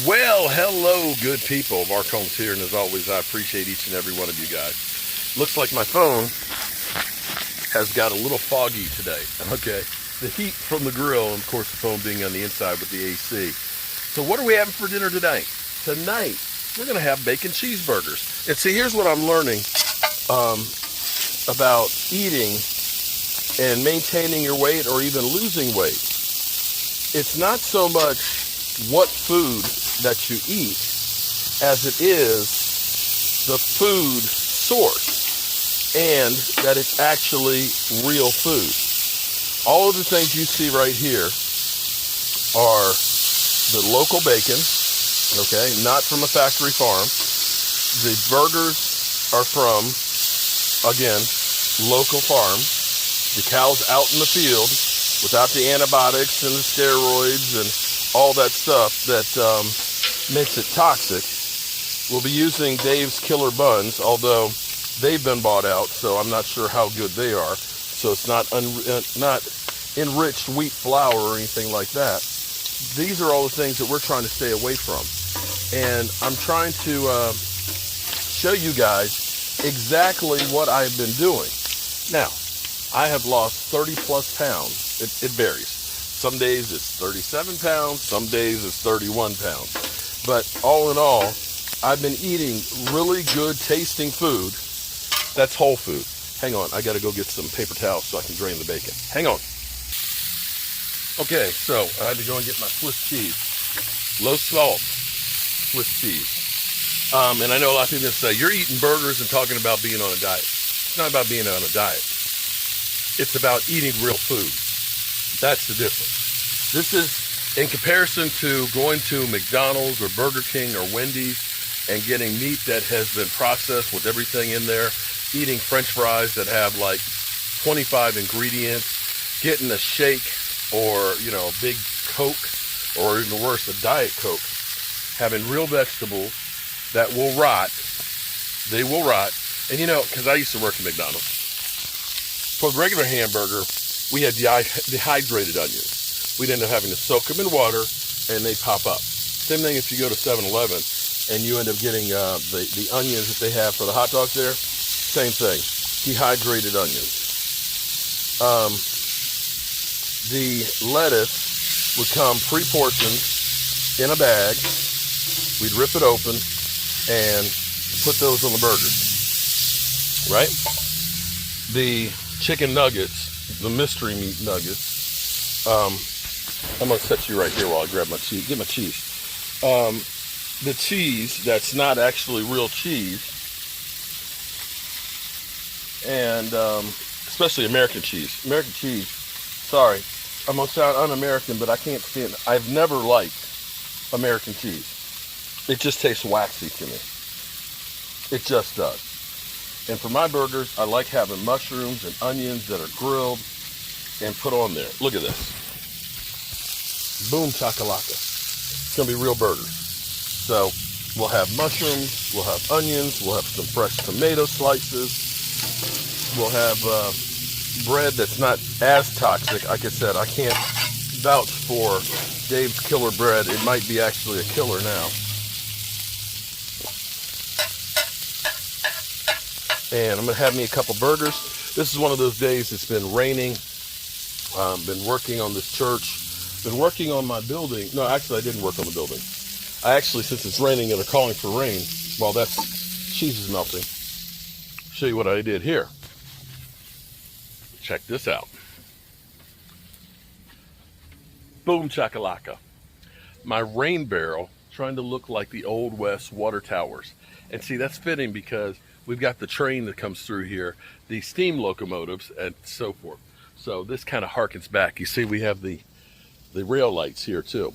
Well, hello, good people. Mark Holmes here, and as always, I appreciate each and every one of you guys. Looks like my phone has got a little foggy today. Okay, the heat from the grill, and of course, the phone being on the inside with the AC. So, what are we having for dinner today? Tonight, we're going to have bacon cheeseburgers. And see, here's what I'm learning about eating and maintaining your weight or even losing weight. It's not so much what food that you eat as it is the food source and that it's actually real food. All of the things you see right here are the local bacon, okay, not from a factory farm. The burgers are from, again, local farms. The cows out in the field without the antibiotics and the steroids and all that stuff that makes it toxic. We'll be using Dave's Killer Buns, although they've been bought out, so I'm not sure how good they are. So it's not enriched wheat flour or anything like that. These are all the things that we're trying to stay away from. And I'm trying to show you guys exactly what I've been doing. Now, I have lost 30 plus pounds. It varies. Some days it's 37 pounds, some days it's 31 pounds. But all in all, I've been eating really good tasting food that's whole food. Hang on, I gotta go get some paper towels so I can drain the bacon. Hang on. Okay, so I had to go and get my Swiss cheese. Low salt Swiss cheese. And I know a lot of people say, you're eating burgers and talking about being on a diet. It's not about being on a diet. It's about eating real food. That's the difference. This is in comparison to going to McDonald's or Burger King or Wendy's and getting meat that has been processed with everything in there, eating French fries that have like 25 ingredients, getting a shake or, a big Coke or even worse, a Diet Coke, having real vegetables that will rot. They will rot. And because I used to work at McDonald's, for the regular hamburger, we had dehydrated onions. We'd end up having to soak them in water, and they pop up. Same thing if you go to 7-Eleven, and you end up getting the onions that they have for the hot dogs there. Same thing, dehydrated onions. The lettuce would come pre-portioned in a bag. We'd rip it open and put those on the burgers, right? The chicken nuggets, the mystery meat nuggets. I'm gonna set you right here while I grab my cheese. Get my cheese. The cheese that's not actually real cheese, and especially American cheese. American cheese. Sorry, I'm gonna sound un-American, but I can't stand it. I've never liked American cheese. It just tastes waxy to me. It just does. And for my burgers, I like having mushrooms and onions that are grilled and put on there. Look at this. Boom chakalaka. It's going to be real burgers. So we'll have mushrooms, we'll have onions, we'll have some fresh tomato slices. We'll have bread that's not as toxic. Like I said, I can't vouch for Dave's Killer Bread. It might be actually a killer now. And I'm going to have me a couple burgers. This is one of those days it's been raining. Been working on this church. Been working on my building. No, actually, I didn't work on the building. I actually, since it's raining and they're calling for rain, while that cheese is melting, show you what I did here. Check this out. Boom chakalaka. My rain barrel trying to look like the Old West water towers. And see, that's fitting because we've got the train that comes through here, the steam locomotives, and so forth. So this kind of harkens back. You see, we have the rail lights here too.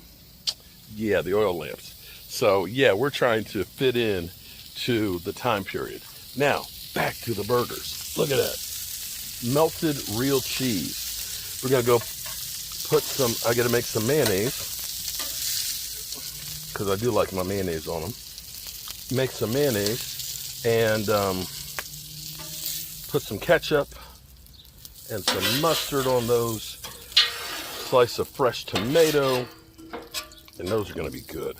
Yeah, the oil lamps. So yeah, we're trying to fit in to the time period. Now, back to the burgers. Look at that. Melted real cheese. We're going to go put some, I got to make some mayonnaise, because I do like my mayonnaise on them. Make some mayonnaise and put some ketchup and some mustard on those. Slice of fresh tomato, and those are going to be good.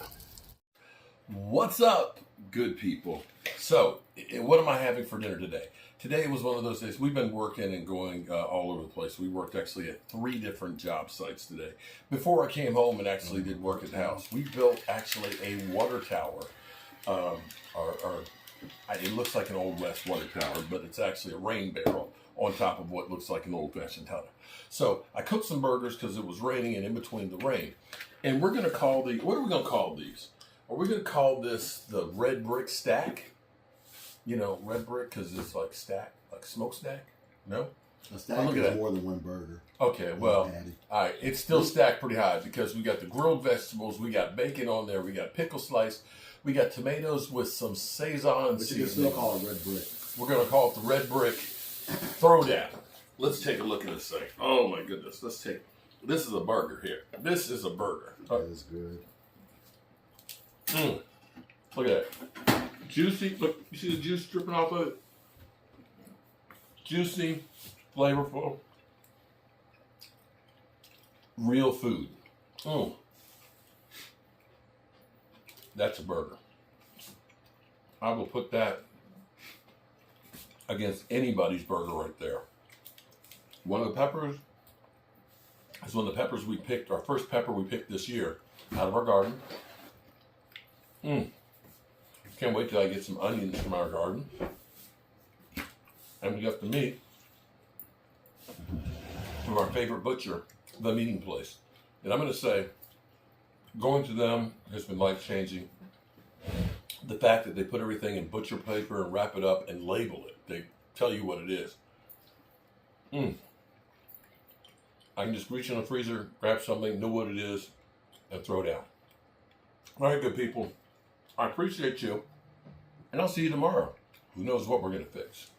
What's up, good people? So, what am I having for dinner today? Today was one of those days. We've been working and going all over the place. We worked actually at 3 different job sites today. Before I came home and actually did work at the house, we built actually a water tower. It looks like an Old West water tower, but it's actually a rain barrel on top of what looks like an old-fashioned tower. So I cooked some burgers because it was raining and in between the rain. And we're going to call what are we going to call these? Are we going to call this the red brick stack? You know, red brick because it's like stack, like smokestack? No? A stack look at is that. more than one burger. Okay, well, all right. It's still stacked pretty high because we got the grilled vegetables, we got bacon on there, we got pickle slice, we got tomatoes with some Sazon But you can still call it red brick. We're going to call it the red brick throwdown. Let's take a look at this thing. Oh my goodness. This is a burger here. This is a burger. That is good. Look at that. Juicy. Look, you see the juice dripping off of it? Juicy, flavorful, real food. That's a burger. I will put that against anybody's burger right there. One of the peppers is one of the peppers we picked, our first pepper we picked this year out of our garden. Can't wait till I get some onions from our garden. And we got the meat from our favorite butcher, The Meeting Place. And I'm going to say, going to them has been life-changing. The fact that they put everything in butcher paper and wrap it up and label it. They tell you what it is. I can just reach in the freezer, grab something, know what it is, and throw it down. All right, good people. I appreciate you. And I'll see you tomorrow. Who knows what we're going to fix.